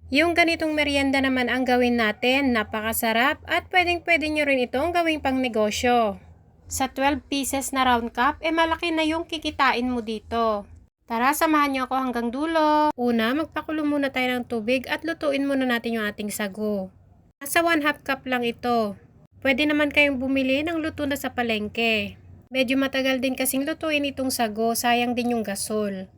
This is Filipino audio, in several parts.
Yung ganitong merienda naman ang gawin natin, napakasarap at pwedeng-pwede nyo rin itong gawing pang negosyo. Sa 12 pieces na round cup, malaki na yung kikitain mo dito. Tara, samahan nyo ako hanggang dulo. Una, magpakulo muna tayo ng tubig at lutuin muna natin yung ating sago. Nasa 1/2 cup lang ito. Pwede naman kayong bumili ng luto na sa palengke. Medyo matagal din kasing lutuin itong sago, sayang din yung gasol.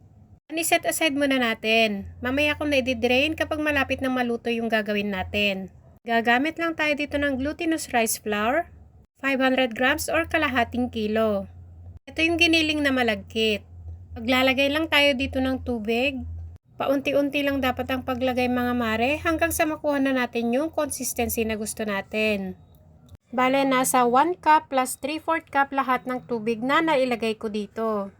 I-set aside muna natin. Mamaya ko na i-drain kapag malapit na maluto yung gagawin natin. Gagamit lang tayo dito ng glutinous rice flour, 500 grams or kalahating kilo. Ito yung giniling na malagkit. Paglalagay lang tayo dito ng tubig. Paunti-unti lang dapat ang paglagay mga mare hanggang sa makuha na natin yung consistency na gusto natin. Bale, nasa 1 cup plus 3/4 cup lahat ng tubig na nailagay ko dito.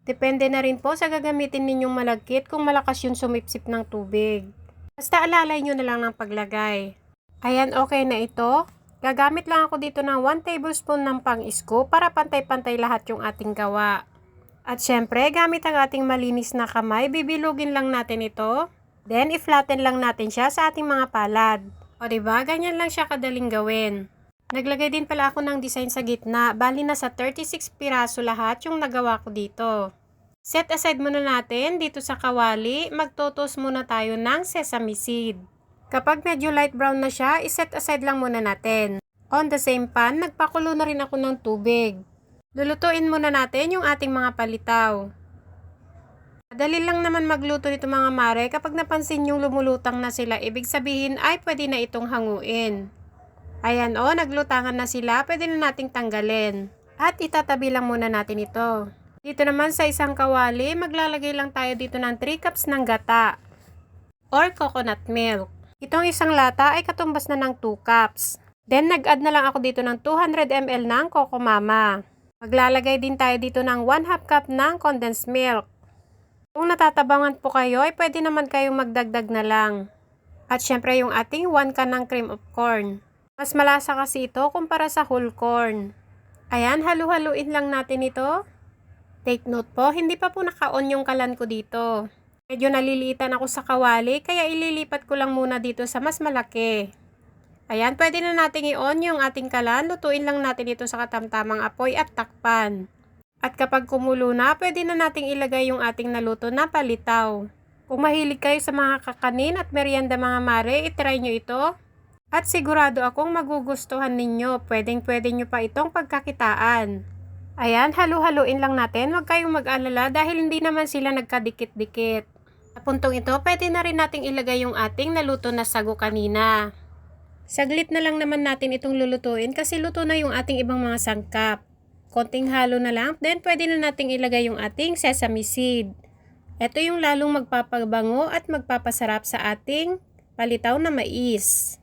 Depende na rin po sa gagamitin ninyong malagkit kung malakas yung sumipsip ng tubig. Basta alalay nyo na lang ng paglagay. Ayan, okay na ito. Gagamit lang ako dito ng 1 tablespoon ng pang-isko para pantay-pantay lahat yung ating gawa. At syempre, gamit ang ating malinis na kamay, bibilugin lang natin ito. Then, i-flatten lang natin siya sa ating mga palad. O diba, ganyan lang siya kadaling gawin. Naglagay din pala ako ng design sa gitna, bali na sa 36 piraso lahat yung nagawa ko dito. Set aside muna natin dito sa kawali, magtotos muna tayo ng sesame seed. Kapag medyo light brown na siya, iset aside lang muna natin. On the same pan, nagpakulo na rin ako ng tubig. Lulutuin muna natin yung ating mga palitaw. Madali lang naman magluto nito mga mare, kapag napansin yung lumulutang na sila, ibig sabihin ay pwede na itong hanguin. Ayan o, naglutangan na sila, pwede na nating tanggalin. At itatabi lang muna natin ito. Dito naman sa isang kawali, maglalagay lang tayo dito ng 3 cups ng gata or coconut milk. Itong isang lata ay katumbas na ng 2 cups. Then nag-add na lang ako dito ng 200 ml ng Coco Mama. Maglalagay din tayo dito ng 1/2 cup ng condensed milk. Kung natatabangan po kayo, ay pwede naman kayong magdagdag na lang. At syempre yung ating 1 can ng cream of corn. Mas malasa kasi ito kumpara sa whole corn. Ayan, halu-haluin lang natin ito. Take note po, hindi pa po naka-on yung kalan ko dito. Medyo naliliitan ako sa kawali, kaya ililipat ko lang muna dito sa mas malaki. Ayan, pwede na nating i-on yung ating kalan. Lutuin lang natin ito sa katamtamang apoy at takpan. At kapag kumulo na, pwede na nating ilagay yung ating naluto na palitaw. Kung mahilig kayo sa mga kakanin at merienda mga mare, itry nyo ito. At sigurado akong magugustuhan ninyo, pwedeng-pwede nyo pa itong pagkakitaan. Ayan, halu-haluin lang natin, huwag kayong mag-alala dahil hindi naman sila nagkadikit-dikit. Sa puntong ito, pwede na rin nating ilagay yung ating naluto na sago kanina. Saglit na lang naman natin itong lulutuin kasi luto na yung ating ibang mga sangkap. Konting halo na lang, then pwede na nating ilagay yung ating sesame seed. Ito yung lalong magpapabango at magpapasarap sa ating palitaw na mais.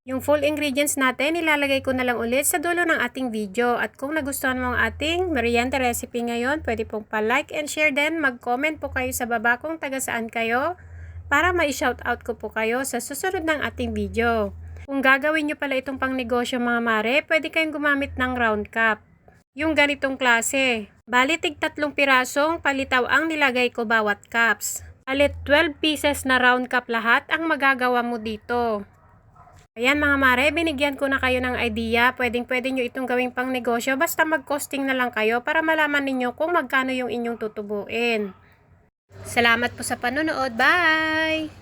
Yung full ingredients natin, ilalagay ko na lang ulit sa dulo ng ating video. At kung nagustuhan mo ang ating merienda recipe ngayon, pwede pong pa-like and share din. Mag-comment po kayo sa baba kung taga saan kayo para ma-shoutout ko po kayo sa susunod ng ating video. Kung gagawin nyo pala itong pang negosyo mga mare, pwede kayong gumamit ng round cup. Yung ganitong klase. Bali, tig 3 pirasong palitaw ang nilagay ko bawat cups. Bali, 12 pieces na round cup lahat ang magagawa mo dito. Ayan mga mare, binigyan ko na kayo ng idea. Pwedeng-pwede nyo itong gawing pang negosyo. Basta mag-costing na lang kayo para malaman ninyo kung magkano yung inyong tutubuin. Salamat po sa panonood. Bye!